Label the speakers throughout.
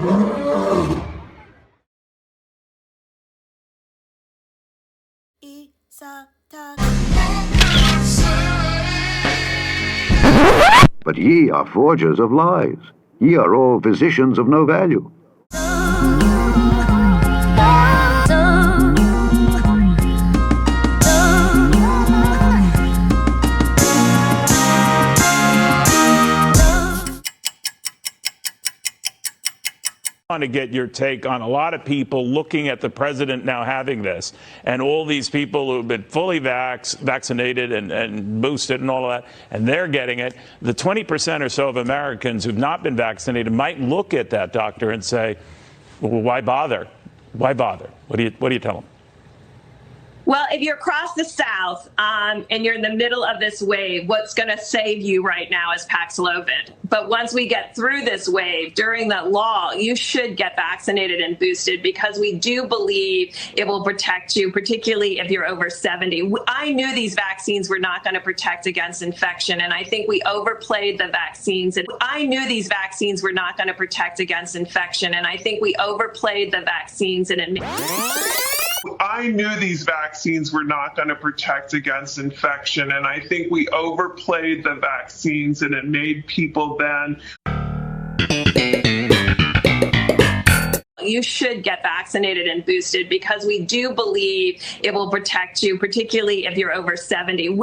Speaker 1: But ye are forgers of lies. Ye are all physicians of no value.
Speaker 2: I want to get your take on a lot of people looking at the president now having this, and all these people who have been fully vaccinated and boosted and all of that, and they're getting it. The 20% or so of Americans who've not been vaccinated might look at that doctor and say, well, why bother? Why bother? What do you tell them?
Speaker 3: Well, if you're across the South and you're in the middle of this wave, what's going to save you right now is Paxlovid. But once we get through this wave, during that lull, you should get vaccinated and boosted because we do believe it will protect you, particularly if you're over 70. I knew these vaccines were not going to protect against infection, and I think we overplayed the vaccines. I knew these vaccines were not going to protect against infection, and I think we overplayed the vaccines and
Speaker 4: I knew these vaccines were not going to protect against infection, and I think we overplayed the vaccines, and it made people then.
Speaker 3: You should get vaccinated and boosted because we do believe it will protect you, particularly if you're over 70.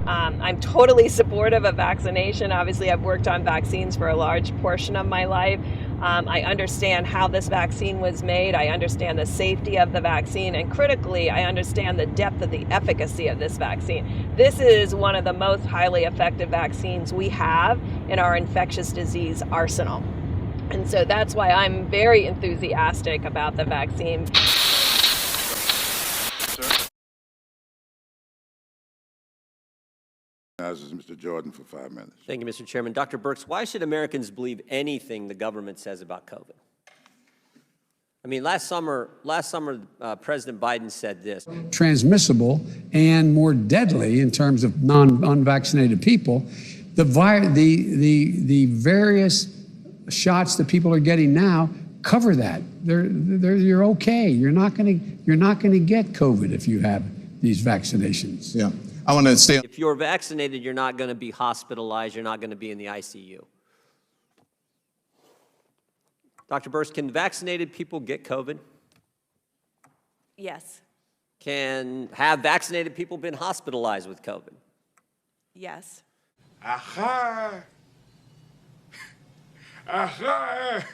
Speaker 3: I'm totally supportive of vaccination. Obviously, I've worked on vaccines for a large portion of my life. I understand how this vaccine was made. I understand the safety of the vaccine. And critically, I understand the depth of the efficacy of this vaccine. This is one of the most highly effective vaccines we have in our infectious disease arsenal. And so that's why I'm very enthusiastic about the vaccine.
Speaker 5: This is Mr. Jordan for 5 minutes.
Speaker 6: Thank you, Mr. Chairman. Dr. Birx, why should Americans believe anything the government says about COVID? I mean, last summer, President Biden said this.
Speaker 7: Transmissible and more deadly in terms of unvaccinated people. The various shots that people are getting now cover that. You're okay. You're not going to get COVID if you have these vaccinations.
Speaker 5: Yeah. I want to stay.
Speaker 6: If you're vaccinated, you're not going to be hospitalized. You're not going to be in the ICU. Dr. Birx, can vaccinated people get COVID?
Speaker 3: Yes.
Speaker 6: Have vaccinated people been hospitalized with COVID?
Speaker 3: Yes.
Speaker 5: Aha! Aha!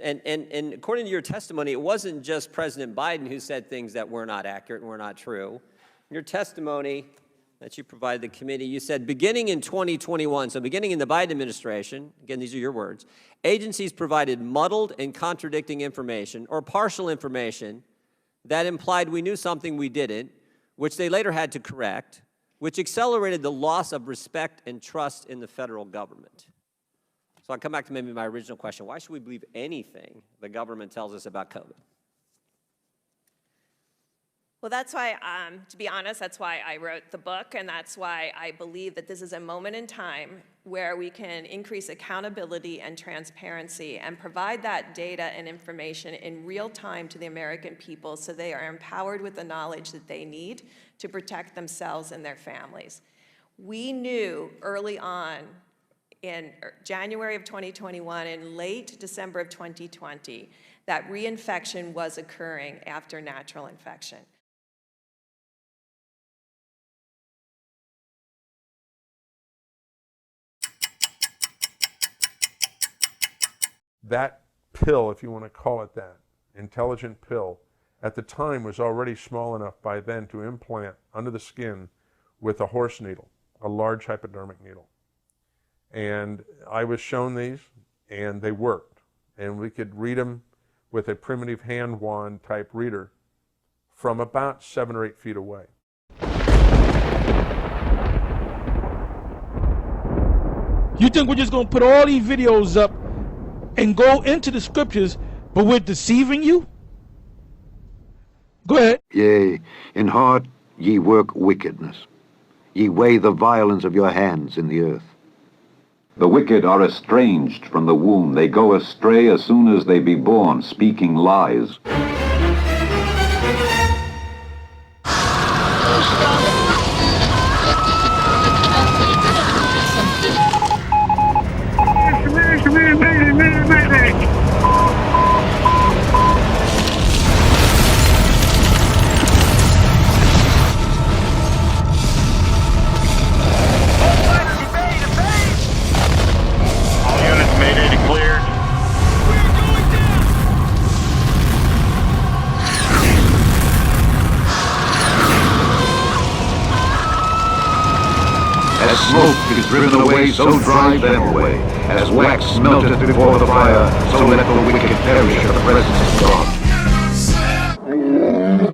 Speaker 6: And according to your testimony, it wasn't just President Biden who said things that were not accurate and were not true. In your testimony that you provided the committee, you said beginning in 2021, so beginning in the Biden administration, again, these are your words, agencies provided muddled and contradicting information or partial information that implied we knew something we didn't, which they later had to correct, which accelerated the loss of respect and trust in the federal government. So I'll come back to maybe my original question. Why should we believe anything the government tells us about COVID?
Speaker 3: Well, that's why, to be honest, that's why I wrote the book, and that's why I believe that this is a moment in time where we can increase accountability and transparency and provide that data and information in real time to the American people so they are empowered with the knowledge that they need to protect themselves and their families. We knew early on in January of 2021 and late December of 2020 that reinfection was occurring after natural infection.
Speaker 8: That pill, if you want to call it that, intelligent pill, at the time was already small enough by then to implant under the skin with a horse needle, a large hypodermic needle. And I was shown these, and they worked. And we could read them with a primitive hand wand type reader from about 7 or 8 feet away.
Speaker 9: You think we're just going to put all these videos up and go into the scriptures, but we're deceiving you? Go ahead.
Speaker 1: Yea, in heart ye work wickedness. Ye weigh the violence of your hands in the earth. The wicked are estranged from the womb. They go astray as soon as they be born, speaking lies. As smoke is driven away, so drive them away. As wax melteth before the fire, so let the wicked perish at the presence of God.